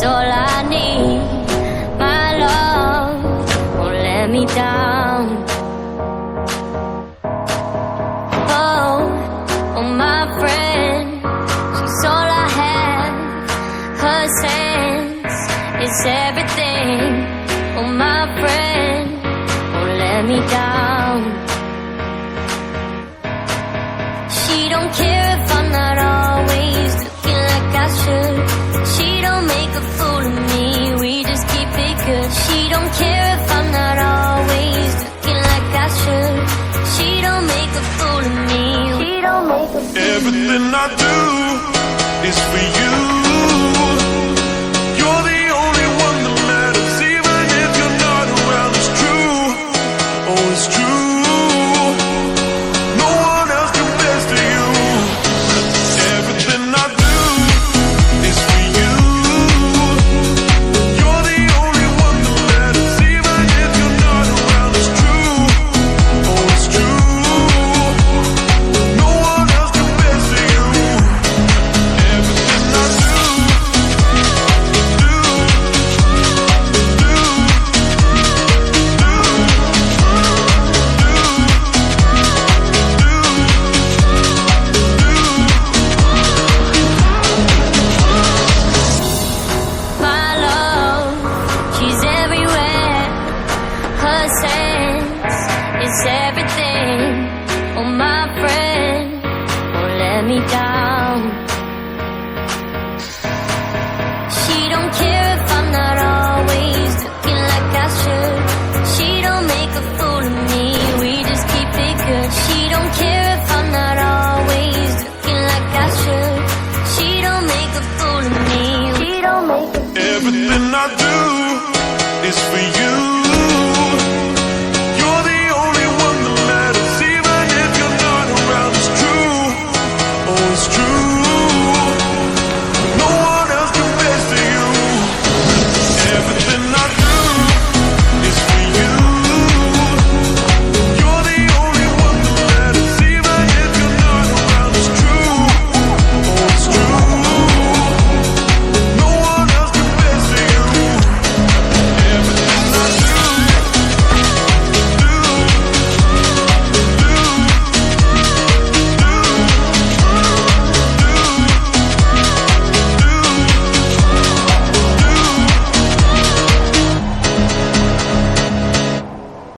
all I need. My love won't let me down. Oh, my friend, she's all I have. Her sense is everything. Oh, my friend won't let me down. She don't care if I'm not always looking like I should. She don't make a fool of me, we just keep it good. She don't care if I'm not always looking like I should. She don't make a fool of me, she don't make a fool of me. Everything I do is for you.